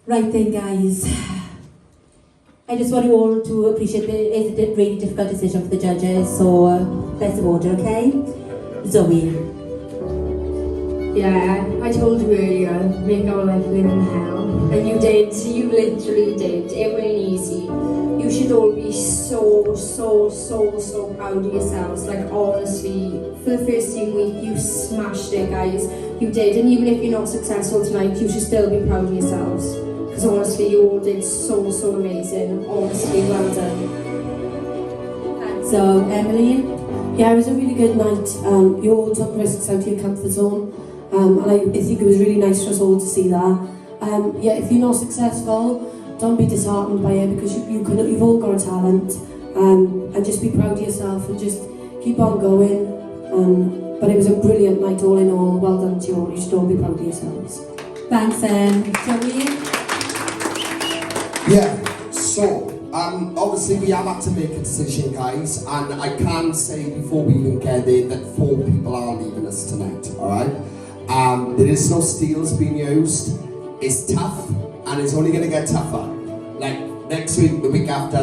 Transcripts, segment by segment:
Right then, guys. I just want you all to appreciate that it's a really difficult decision for the judges, so best of order, okay? Zoe. Yeah, I told you earlier, make our life live in hell. And you did, you literally did. It wasn't easy. You should all be so proud of yourselves. Like, honestly, for the first team week, you smashed it, guys. You did, and even if you're not successful tonight, you should still be proud of yourselves. Because honestly, you all did so amazing. Honestly, well done. So, Emily? Yeah, it was a really good night. You all took risks out of your comfort zone. And I think it was really nice for us all to see that. Yeah, if you're not successful, don't be disheartened by it, because you've all got a talent. And just be proud of yourself and just keep on going. But it was a brilliant night all in all. Well done to you all. You should all be proud of yourselves. Thanks, Zoe? Yeah, so obviously we have had to make a decision, guys, and I can say before we even get there that 4 people are leaving us tonight, alright? There is no steals being used. It's tough, and it's only going to get tougher. Like, next week, the week after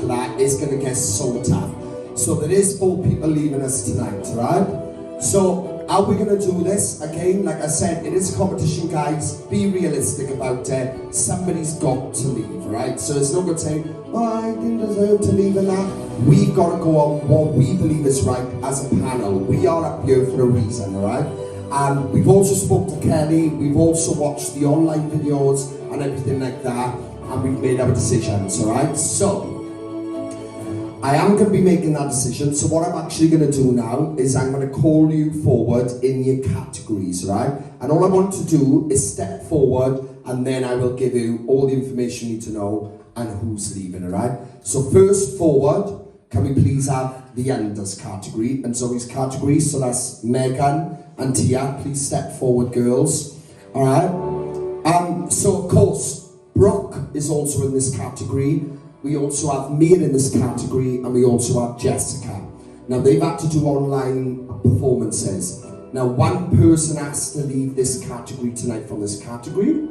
that, it's going to get so tough. So there is 4 people leaving us tonight, right? So, how are we going to do this? Again, like I said, it is a competition, guys. Be realistic about it. Somebody's got to leave, right? So it's no good saying, oh, I didn't deserve to leave and that. We've got to go on what we believe is right as a panel. We are up here for a reason, alright? We've also spoke to Kelly. We've also watched the online videos and everything like that. And we've made our decisions, alright? So, I am going to be making that decision, so what I'm actually going to do now is I'm going to call you forward in your categories, right? And all I want to do is step forward, and then I will give you all the information you need to know and who's leaving, alright? So first forward, can we please have the unders category and Zoe's category? So that's Megan and Tia. Please step forward, girls. Alright? So of course, Brooke is also in this category. We also have Mia in this category, and we also have Jessica. Now they've had to do online performances. Now one person has to leave this category tonight from this category,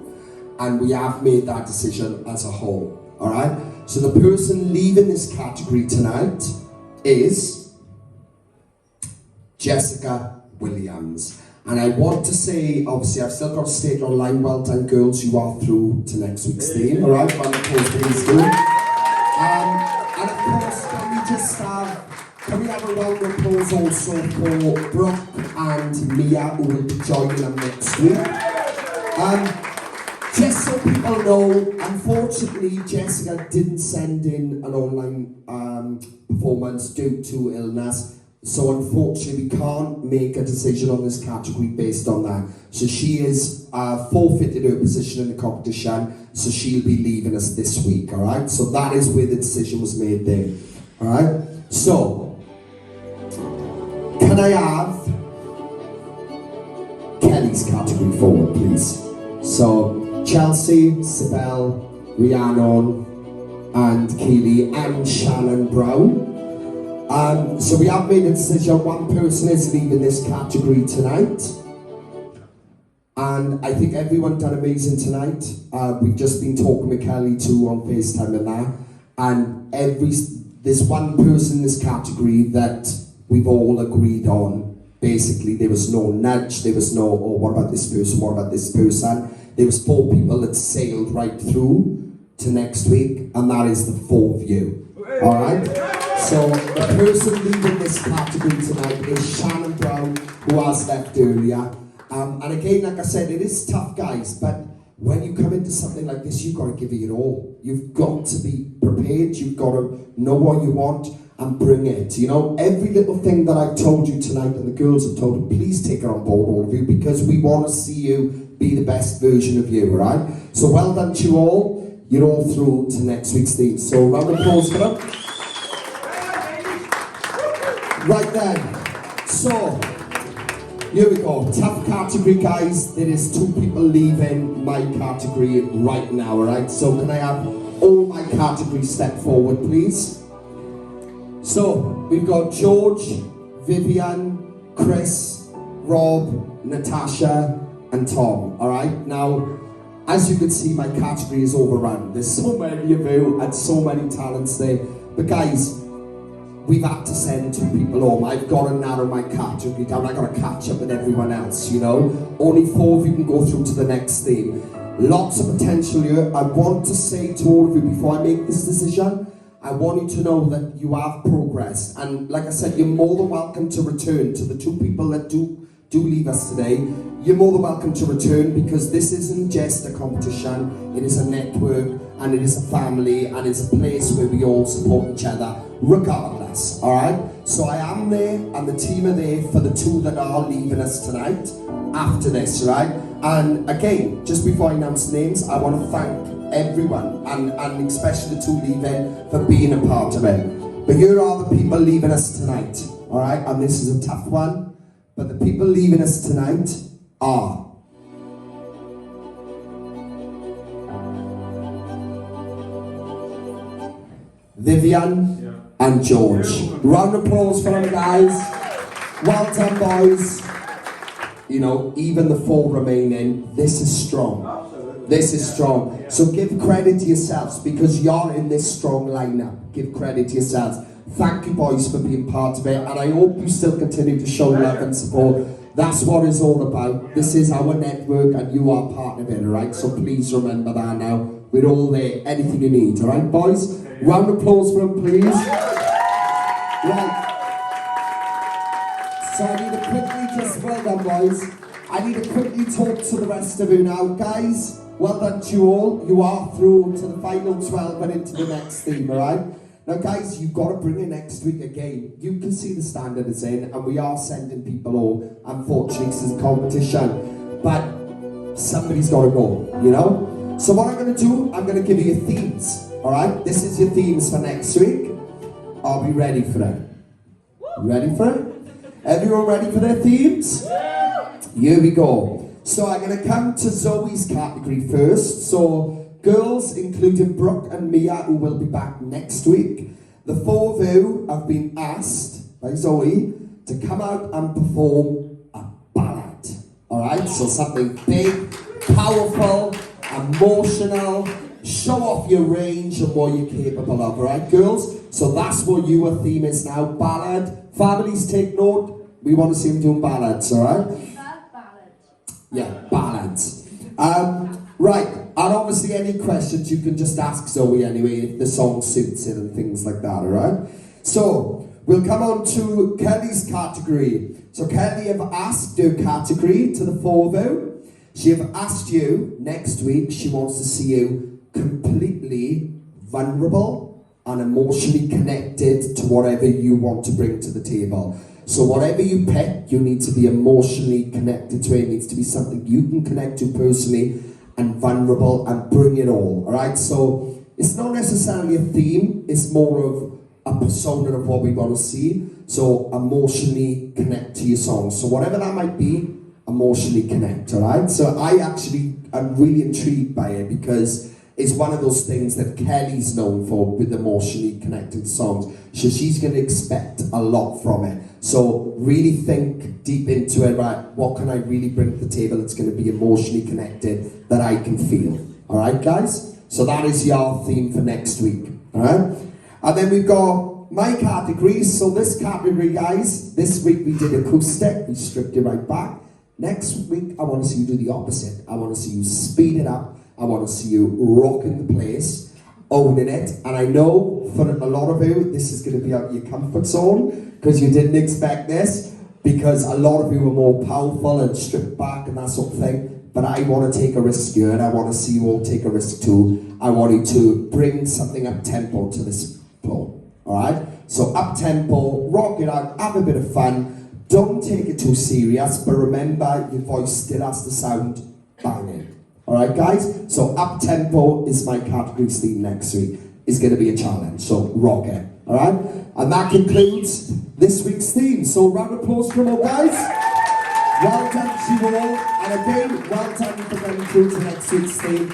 and we have made that decision as a whole. Alright? So the person leaving this category tonight is Jessica Williams. And I want to say, obviously I've still got to state online, well done girls, you are through to next week's theme. Alright, well of course please do. And of course, can we have a round of applause also for Brooke and Mia, who will be joining them next week. Just so people know, unfortunately Jessica didn't send in an online performance due to illness. So unfortunately we can't make a decision on this category based on that. So she is forfeited her position in the competition, so she'll be leaving us this week, alright? So that is where the decision was made there, alright? So, can I have Kelly's category forward, please? So, Chelsea, Sibel, Rhiannon, and Keely, and Shannon Brown. So we have made a decision, one person is leaving this category tonight. And I think everyone done amazing tonight. We've just been talking with Kelly too on FaceTime and that. And there's one person in this category that we've all agreed on. Basically, there was no nudge, there was no, oh, what about this person, what about this person? There was 4 people that sailed right through to next week, and that is the 4 of you. Alright? So the person leaving this category tonight is Shannon Brown, who has left earlier. And again, like I said, it is tough, guys, but when you come into something like this, you've got to give it your all. You've got to be prepared, you've got to know what you want and bring it. You know, every little thing that I've told you tonight and the girls have told you, please take it on board, all of you, because we want to see you be the best version of you, alright? So well done to you all. You're all through to next week's theme. So round of applause for them. Right then, so here we go. Tough category, guys. There is 2 people leaving my category right now, alright? So can I have all my categories step forward, please? So we've got George, Vivian, Chris, Rob, Natasha, and Tom. Alright, now as you can see, my category is overrun. There's so many of you and so many talents there. But guys, we've had to send 2 people home. I've got to narrow my category down. I've got to catch up with everyone else, you know. Only 4 of you can go through to the next theme. Lots of potential here. I want to say to all of you before I make this decision, I want you to know that you have progressed. And like I said, you're more than welcome to return. To the 2 people that do leave us today, you're more than welcome to return, because this isn't just a competition, it is a network, and it is a family, and it's a place where we all support each other, regardless, alright? So I am there, and the team are there for the 2 that are leaving us tonight, after this, right? And again, just before I announce names, I want to thank everyone, and especially the 2 leaving, for being a part of it. But here are the people leaving us tonight, alright? And this is a tough one. But the people leaving us tonight are Vivian and George. Round of applause for them, guys. Well done, boys. You know, even the 4 remaining, this is strong. This is strong. So give credit to yourselves, because you're in this strong lineup. Give credit to yourselves. Thank you, boys, for being part of it, and I hope you still continue to show love and support. That's what it's all about. This is our network, and you are part of it, alright? So please remember that now. We're all there, anything you need, alright, boys? Round of applause for them, please. Right. So I need to quickly just, well done, boys. I need to quickly talk to the rest of you now. Guys, well done to you all. You are through to the final 12 and into the next theme, alright? Now guys, you've got to bring it next week again. You can see the standard is in, and we are sending people home, unfortunately, because it's a competition. But somebody's got to go, you know? So what I'm going to do, I'm going to give you your themes, alright? This is your themes for next week. Are we ready for it? Ready for it? Everyone ready for their themes? Here we go. So I'm going to come to Zoe's category first. So girls, including Brooke and Mia, who will be back next week. The 4 of you have been asked by Zoe to come out and perform a ballad. Alright, so something big, powerful, emotional, show off your range and what you're capable of, alright girls? So that's what your theme is now, ballad. Families, take note, we want to see them doing ballads, alright? Yeah, ballads. Right, and obviously any questions you can just ask Zoe anyway, if the song suits it and things like that, alright? So, we'll come on to Kelly's category. So Kelly have asked her category to the 4 of you. She have asked you, next week, she wants to see you completely vulnerable and emotionally connected to whatever you want to bring to the table. So whatever you pick, you need to be emotionally connected to it. It needs to be something you can connect to personally, and vulnerable, and bring it all, alright? So it's not necessarily a theme, it's more of a persona of what we want to see. So emotionally connect to your song. So whatever that might be, emotionally connect, alright? So I'm really intrigued by it, because it's one of those things that Kelly's known for with emotionally connected songs. So she's going to expect a lot from it. So really think deep into it, right? What can I really bring to the table that's going to be emotionally connected, that I can feel? Alright guys? So that is your theme for next week. Alright? And then we've got my categories. So this category, guys, this week we did acoustic, we stripped it right back. Next week I want to see you do the opposite. I want to see you speed it up. I want to see you rocking the place, owning it. And I know for a lot of you, this is going to be out of your comfort zone, because you didn't expect this, because a lot of you are more powerful and stripped back and that sort of thing. But I want to take a risk here, and I want to see you all take a risk too. I want you to bring something up-tempo to this floor, alright? So up-tempo, rock it out, have a bit of fun. Don't take it too serious, but remember, your voice still has to sound banging. Alright guys, so up-tempo is my category theme next week. It's going to be a challenge, so rock it. Alright? And that concludes this week's theme. So round of applause for all guys. Well done to you all. And again, well done for going through to next week's theme.